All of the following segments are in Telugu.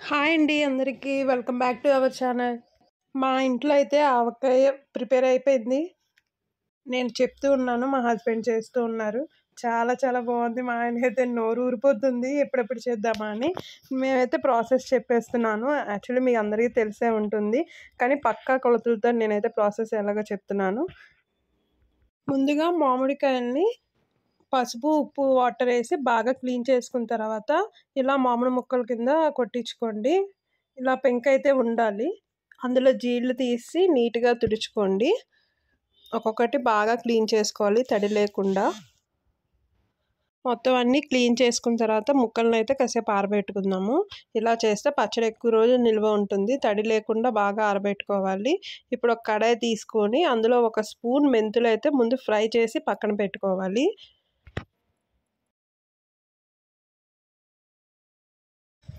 హాయ్ అండి అందరికీ welcome back to our channel. మా ఇంట్లో అయితే ఆవకాయ ప్రిపేర్ అయిపోయింది. నేను చెప్తూ ఉన్నాను, మా హస్బెండ్ చేస్తూ ఉన్నారు. చాలా చాలా బాగుంది. మా ఆయనకైతే నోరు ఊరిపోతుంది ఎప్పుడెప్పుడు చేద్దామా అని. మేమైతే ప్రాసెస్ చెప్పేస్తున్నాను. యాక్చువల్లీ మీకు అందరికీ తెలిసే ఉంటుంది, కానీ పక్కా కొలతలతో నేనైతే ప్రాసెస్ ఎలాగో చెప్తున్నాను. ముందుగా మామిడికాయల్ని పసుపు, ఉప్పు, వాటర్ వేసి బాగా క్లీన్ చేసుకున్న తర్వాత ఇలా మామిడి ముక్కల కింద కొట్టించుకోండి. ఇలా పెంక అయితే ఉండాలి. అందులో జీళ్ళు తీసి నీట్గా తుడుచుకోండి. ఒక్కొక్కటి బాగా క్లీన్ చేసుకోవాలి తడి లేకుండా. మొత్తం అన్నీ క్లీన్ చేసుకున్న తర్వాత ముక్కలను అయితే కాసేపు ఆరబెట్టుకుందాము. ఇలా చేస్తే పచ్చడి ఎక్కువ రోజులు నిల్వ ఉంటుంది. తడి లేకుండా బాగా ఆరబెట్టుకోవాలి. ఇప్పుడు ఒక కడాయి తీసుకొని అందులో ఒక స్పూన్ మెంతులు అయితే ముందు ఫ్రై చేసి పక్కన పెట్టుకోవాలి.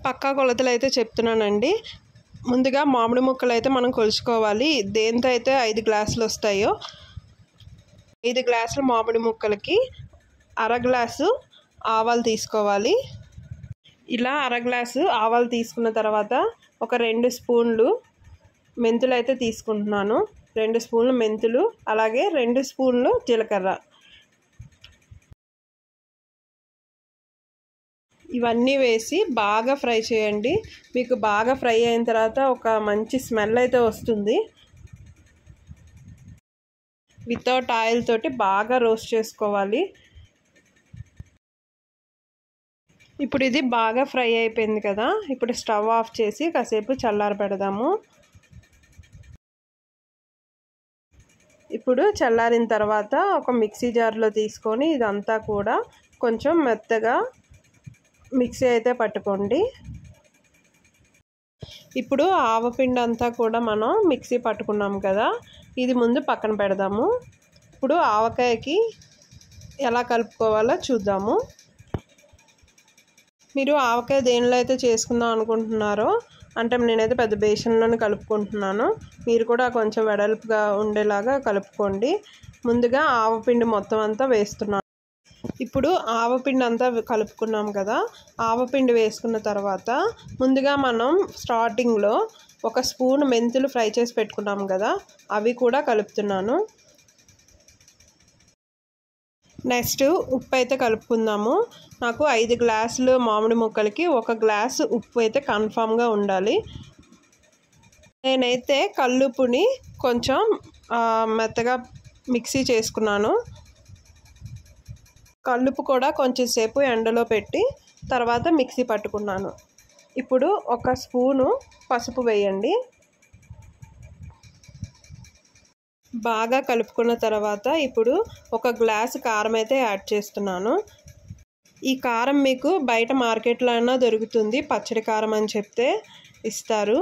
పక్కా కొలతలు అయితే చెప్తున్నానండి. ముందుగా మామిడి ముక్కలు అయితే మనం కొలుచుకోవాలి. దేంతో అయితే 5 గ్లాసులు వస్తాయో 5 గ్లాసుల మామిడి ముక్కలకి అర గ్లాసు ఆవాలు తీసుకోవాలి. ఇలా అర గ్లాసు ఆవాలు తీసుకున్న తర్వాత ఒక 2 స్పూన్లు మెంతులు అయితే తీసుకుంటున్నాను. 2 స్పూన్లు మెంతులు, అలాగే 2 స్పూన్లు జీలకర్ర. ఇవన్నీ వేసి బాగా ఫ్రై చేయండి. మీకు బాగా ఫ్రై అయిన తర్వాత ఒక మంచి స్మెల్ అయితే వస్తుంది. వితౌట్ ఆయిల్ తోటి బాగా రోస్ట్ చేసుకోవాలి. ఇప్పుడు ఇది బాగా ఫ్రై అయిపోయింది కదా, ఇప్పుడు స్టవ్ ఆఫ్ చేసి కాసేపు చల్లారబెడదాము. ఇప్పుడు చల్లారిన తర్వాత ఒక మిక్సీ జార్లో తీసుకొని ఇదంతా కూడా కొంచెం మెత్తగా మిక్సీ అయితే పట్టుకోండి. ఇప్పుడు ఆవపిండి అంతా కూడా మనం మిక్సీ పట్టుకున్నాం కదా, ఇది ముందు పక్కన పెడదాము. ఇప్పుడు ఆవకాయకి ఎలా కలుపుకోవాలో చూద్దాము. మీరు ఆవకాయ దేనిలో అయితే చేసుకుందాం అనుకుంటున్నారో, అంటే నేనైతే పెద్ద బేషన్లోనే కలుపుకుంటున్నాను. మీరు కూడా కొంచెం వెడల్పుగా ఉండేలాగా కలుపుకోండి. ముందుగా ఆవపిండి మొత్తం అంతా వేస్తున్నాను. ఇప్పుడు ఆవపిండి అంతా కలుపుకున్నాం కదా, ఆవపిండి వేసుకున్న తర్వాత ముందుగా మనం స్టార్టింగ్లో ఒక స్పూన్ మెంతులు ఫ్రై చేసి పెట్టుకున్నాం కదా, అవి కూడా కలుపుతున్నాను. నెక్స్ట్ ఉప్పు అయితే కలుపుకుందాము. నాకు 5 గ్లాసులు మామిడి ముక్కలకి 1 గ్లాసు ఉప్పు అయితే కన్ఫామ్గా ఉండాలి. నేనైతే కల్లుప్పుని కొంచెం మెత్తగా మిక్సీ చేసుకున్నాను. కల్లుప్పు కూడా కొంచెం సేపు ఎండలో పెట్టి తర్వాత మిక్సీ పట్టుకున్నాను. ఇప్పుడు ఒక స్పూను పసుపు వేయండి. బాగా కలుపుకున్న తర్వాత ఇప్పుడు 1 గ్లాసు కారం అయితే యాడ్ చేస్తున్నాను. ఈ కారం మీకు బయట మార్కెట్లో అయినా దొరుకుతుంది, పచ్చడి కారం అని చెప్తే ఇస్తారు.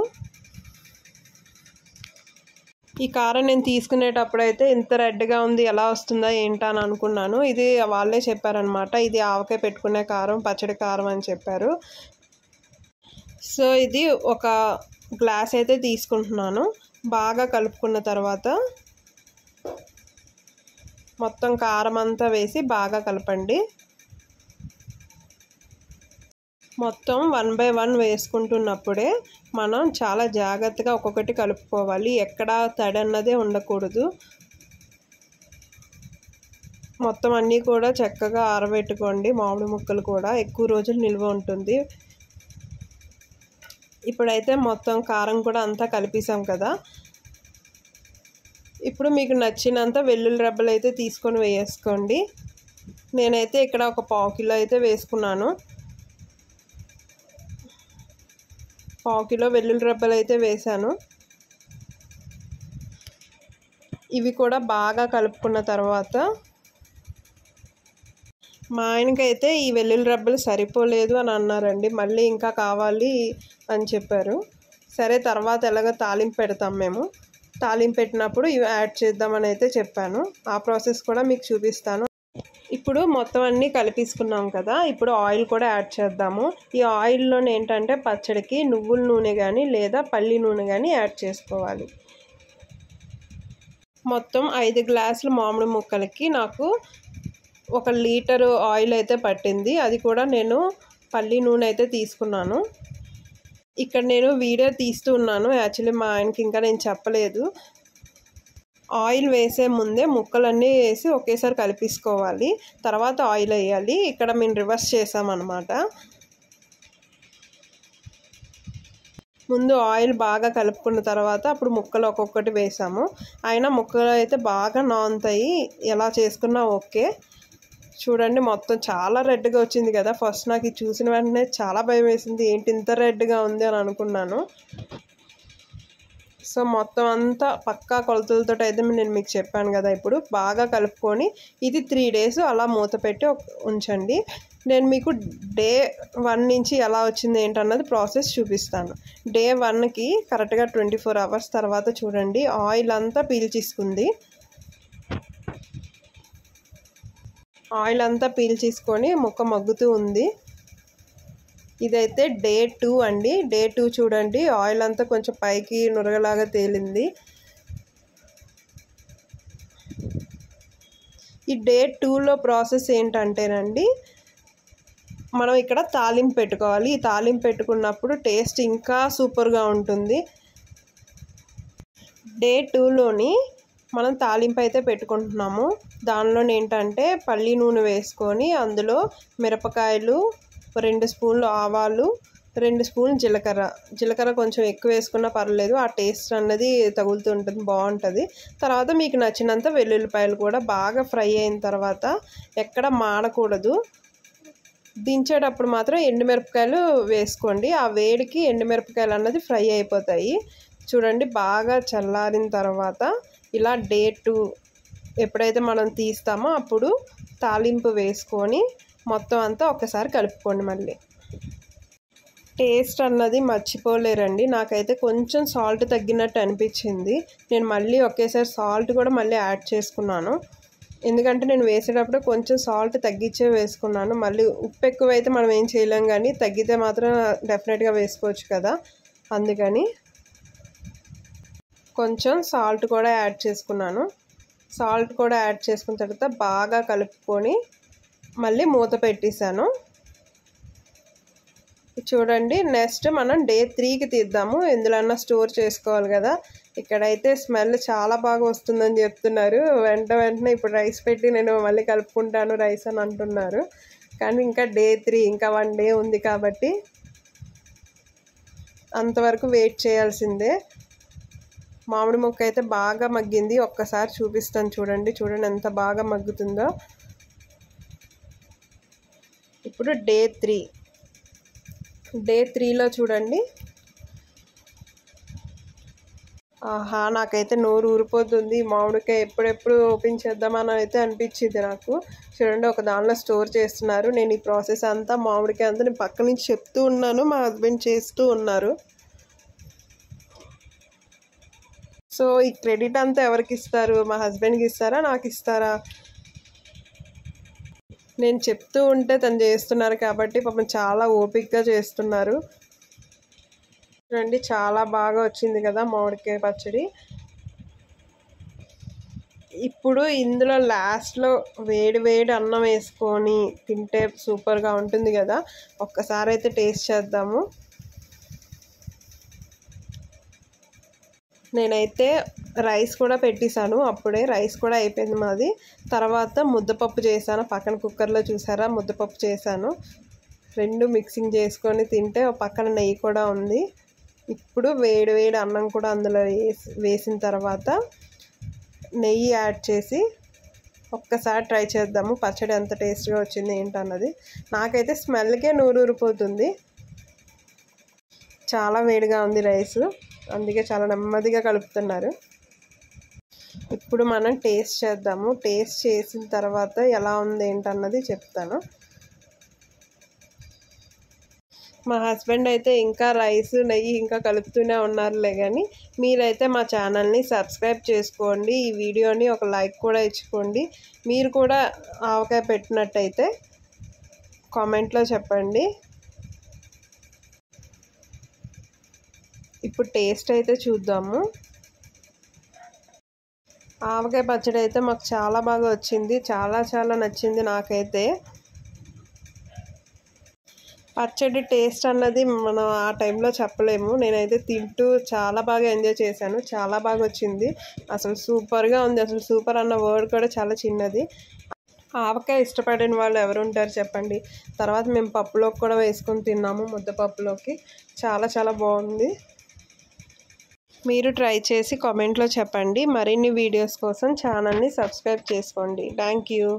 ఈ కారం నేను తీసుకునేటప్పుడు అయితే ఇంత రెడ్గా ఉంది, ఎలా వస్తుందా ఏంటా అని అనుకున్నాను. ఇది వాళ్ళే చెప్పారనమాట, ఇది ఆవకాయ పెట్టుకునే కారం, పచ్చడి కారం అని చెప్పారు. సో ఇది 1 గ్లాస్ అయితే తీసుకుంటున్నాను. బాగా కలుపుకున్న తర్వాత మొత్తం కారం అంతా వేసి బాగా కలపండి. మొత్తం 1 బై 1 వేసుకుంటున్నప్పుడే మనం చాలా జాగ్రత్తగా ఒక్కొక్కటి కలుపుకోవాలి. ఎక్కడ తడి అన్నదే ఉండకూడదు. మొత్తం అన్నీ కూడా చక్కగా ఆరబెట్టుకోండి. మామిడి ముక్కలు కూడా ఎక్కువ రోజులు నిల్వ ఉంటుంది. ఇప్పుడైతే మొత్తం కారం కూడా అంతా కలిపేసాం కదా, ఇప్పుడు మీకు నచ్చినంత వెల్లుల్లి రెబ్బలు అయితే తీసుకొని వేసుకోండి. నేనైతే ఇక్కడ ఒక 1/2 కిలో అయితే వేసుకున్నాను. 1/2 కిలో వెల్లుల్లి రెబ్బలు అయితే వేసాను. ఇవి కూడా బాగా కలుపుకున్న తర్వాత మా ఆయనకైతే ఈ వెల్లుల్లి రెబ్బలు సరిపోలేదు అని అన్నారండి. మళ్ళీ ఇంకా కావాలి అని చెప్పారు. సరే తర్వాత ఎలాగో తాలింపు పెడతాం మేము, తాలింపు పెట్టినప్పుడు ఇవి యాడ్ చేద్దామని అయితే చెప్పాను. ఆ ప్రాసెస్ కూడా మీకు చూపిస్తాను. ఇప్పుడు మొత్తం అన్నీ కలిపేసుకున్నాం కదా, ఇప్పుడు ఆయిల్ కూడా యాడ్ చేద్దాము. ఈ ఆయిల్లో ఏంటంటే పచ్చడికి నువ్వుల నూనె కానీ లేదా పల్లి నూనె కానీ యాడ్ చేసుకోవాలి. మొత్తం 5 గ్లాసుల మామిడి ముక్కలకి నాకు 1 లీటరు ఆయిల్ అయితే పట్టింది. అది కూడా నేను పల్లి నూనె అయితే తీసుకున్నాను. ఇక్కడ నేను వీడియో తీస్తూ ఉన్నాను. యాక్చువల్లీ మా ఆయనకి ఇంకా నేను చెప్పలేదు. ఆయిల్ వేసే ముందే ముక్కలన్నీ వేసి ఒకేసారి కలిపేసుకోవాలి. తర్వాత ఆయిల్ వేయాలి. ఇక్కడ మేము రివర్స్ చేసామన్నమాట. ముందు ఆయిల్ బాగా కలుపుకున్న తర్వాత అప్పుడు ముక్కలు ఒక్కొక్కటి వేసాము. అయినా ముక్కలు అయితే బాగా నానుతాయి. ఎలా చేసుకున్నా ఓకే. చూడండి మొత్తం చాలా రెడ్గా వచ్చింది కదా. ఫస్ట్ నాకు ఇది చూసిన వెంటనే చాలా భయం వేసింది. ఏంటి ఇంత రెడ్గా ఉంది అని అనుకున్నాను. సో మొత్తం అంతా పక్కా కొలతలతో అయితే నేను మీకు చెప్పాను కదా. ఇప్పుడు బాగా కలుపుకొని ఇది 3 days అలా మూత పెట్టి ఉంచండి. నేను మీకు డే 1 నుంచి ఎలా వచ్చింది ఏంటన్నది ప్రాసెస్ చూపిస్తాను. డే 1కి కరెక్ట్గా 24 hours తర్వాత చూడండి ఆయిల్ అంతా పీల్చేసుకుంది. ఆయిల్ అంతా పీల్చేసుకొని ముక్క మగ్గుతూ ఉంది. ఇదైతే డే 2 అండి. డే 2 చూడండి ఆయిల్ అంతా కొంచెం పైకి నురగలాగా తేలింది. ఈ డే 2లో ప్రాసెస్ ఏంటంటేనండి, మనం ఇక్కడ తాలింపు పెట్టుకోవాలి. ఈ తాలింపు పెట్టుకున్నప్పుడు టేస్ట్ ఇంకా సూపర్గా ఉంటుంది. డే 2లోని మనం తాలింపు అయితే పెట్టుకుంటున్నాము. దానిలో ఏంటంటే పల్లి నూనె వేసుకొని అందులో మిరపకాయలు, 2 స్పూన్లు ఆవాలు, 2 స్పూన్లు జీలకర్ర కొంచెం ఎక్కువ వేసుకున్నా పర్లేదు. ఆ టేస్ట్ అన్నది తగులుతూ ఉంటుంది, బాగుంటుంది. తర్వాత మీకు నచ్చినంత వెల్లుల్లిపాయలు కూడా బాగా ఫ్రై అయిన తర్వాత ఎక్కడ మాడకూడదు. దించేటప్పుడు మాత్రం ఎండుమిరపకాయలు వేసుకోండి. ఆ వేడికి ఎండుమిరపకాయలు అన్నది ఫ్రై అయిపోతాయి. చూడండి బాగా చల్లారిన తర్వాత ఇలా డే 2 ఎప్పుడైతే మనం తీస్తామో అప్పుడు తాలింపు వేసుకొని మొత్తం అంతా ఒక్కసారి కలుపుకోండి. మళ్ళీ టేస్ట్ అన్నది మర్చిపోలేరండి. నాకైతే కొంచెం సాల్ట్ తగ్గినట్టు అనిపించింది. నేను మళ్ళీ ఒకేసారి సాల్ట్ కూడా మళ్ళీ యాడ్ చేసుకున్నాను. ఎందుకంటే నేను వేసేటప్పుడు కొంచెం సాల్ట్ తగ్గించే వేసుకున్నాను. మళ్ళీ ఉప్పు ఎక్కువైతే మనం ఏం చేయలేం, కానీ తగ్గితే మాత్రం డెఫినెట్గా వేసుకోవచ్చు కదా. అందుకని కొంచెం సాల్ట్ కూడా యాడ్ చేసుకున్నాను. సాల్ట్ కూడా యాడ్ చేసుకున్న తర్వాత బాగా కలుపుకొని మళ్ళీ మూత పెట్టేశాను. చూడండి నెక్స్ట్ మనం డే 3కి తీద్దాము. ఎందులన్నా స్టోర్ చేసుకోవాలి కదా. ఇక్కడైతే స్మెల్ చాలా బాగా వస్తుందని చెప్తున్నారు. వెంటనే ఇప్పుడు రైస్ పెట్టి నేను మళ్ళీ కలుపుకుంటాను రైస్ అని అంటున్నారు. కానీ ఇంకా డే 3 ఇంకా 1 day ఉంది కాబట్టి అంతవరకు వెయిట్ చేయాల్సిందే. మామిడి ముక్క అయితే బాగా మగ్గింది. ఒక్కసారి చూపిస్తాను చూడండి. ఎంత బాగా మగ్గుతుందో. ఇప్పుడు డే 3లో చూడండి. ఆహా, నాకైతే నోరు ఊరిపోతుంది. మామిడికాయ ఎప్పుడెప్పుడు ఓపెన్ చేద్దామని అయితే అనిపించింది నాకు. చూడండి ఒక దానిలో స్టోర్ చేస్తున్నారు. నేను ఈ ప్రాసెస్ అంతా మామిడికాయ అంతా నేను పక్క నుంచి చెప్తూ ఉన్నాను, మా హస్బెండ్ చేస్తూ ఉన్నారు. సో ఈ క్రెడిట్ అంతా ఎవరికి ఇస్తారు? మా హస్బెండ్కి ఇస్తారా, నాకు ఇస్తారా? నేను చెప్తూ ఉంటే తను చేస్తున్నారు కాబట్టి పాపం చాలా ఓపికగా చేస్తున్నారు. చూడండి చాలా బాగా వచ్చింది కదా మామిడికాయ పచ్చడి. ఇప్పుడు ఇందులో లాస్ట్లో వేడి అన్నం వేసుకొని తింటే సూపర్గా ఉంటుంది కదా. ఒక్కసారి అయితే టేస్ట్ చేద్దాము. నేనైతే రైస్ కూడా పెట్టేశాను. అప్పుడే రైస్ కూడా అయిపోయింది మాది. తర్వాత ముద్దపప్పు చేశాను పక్కన కుక్కర్లో. చూసారా ముద్దపప్పు చేశాను. 2 మిక్సింగ్ చేసుకొని తింటే పక్కన నెయ్యి కూడా ఉంది. ఇప్పుడు వేడి అన్నం కూడా అందులో వేసిన తర్వాత నెయ్యి యాడ్ చేసి ఒక్కసారి ట్రై చేద్దాము పచ్చడి ఎంత టేస్ట్గా వచ్చింది ఏంటన్నది. నాకైతే స్మెల్కే నోరు ఊరిపోతుంది. చాలా వేడిగా ఉంది రైస్, అందుకే చాలా నెమ్మదిగా కలుపుతున్నారు. ఇప్పుడు మనం టేస్ట్ చేద్దాము. టేస్ట్ చేసిన తర్వాత ఎలా ఉంది ఏంటన్నది చెప్తాను. మా హస్బెండ్ అయితే ఇంకా రైస్ నెయ్యి ఇంకా కలుపుతూనే ఉన్నారులే. కానీ మీరైతే మా ఛానల్ని సబ్స్క్రైబ్ చేసుకోండి. ఈ వీడియోని ఒక లైక్ కూడా ఇచ్చుకోండి. మీరు కూడా ఆవకాయ పెట్టినట్టయితే కామెంట్లో చెప్పండి. ఇప్పుడు టేస్ట్ అయితే చూద్దాము. ఆవకాయ పచ్చడి అయితే మాకు చాలా బాగా వచ్చింది. చాలా నచ్చింది నాకైతే. పచ్చడి టేస్ట్ అన్నది మనం ఆ టైంలో చెప్పలేము. నేనైతే తింటూ చాలా బాగా ఎంజాయ్ చేశాను. చాలా బాగా వచ్చింది. అసలు సూపర్గా ఉంది. అసలు సూపర్ అన్న వర్డ్ కూడా చాలా చిన్నది. ఆవకాయ ఇష్టపడిన వాళ్ళు ఎవరు ఉంటారు చెప్పండి. తర్వాత మేము పప్పులోకి కూడా వేసుకొని తిన్నాము, ముద్దపప్పులోకి. చాలా చాలా బాగుంది. మీరు ట్రై చేసి కామెంట్లో చెప్పండి. మరిన్ని వీడియోస్ కోసం ఛానల్ని సబ్స్క్రైబ్ చేసుకోండి. Thank you.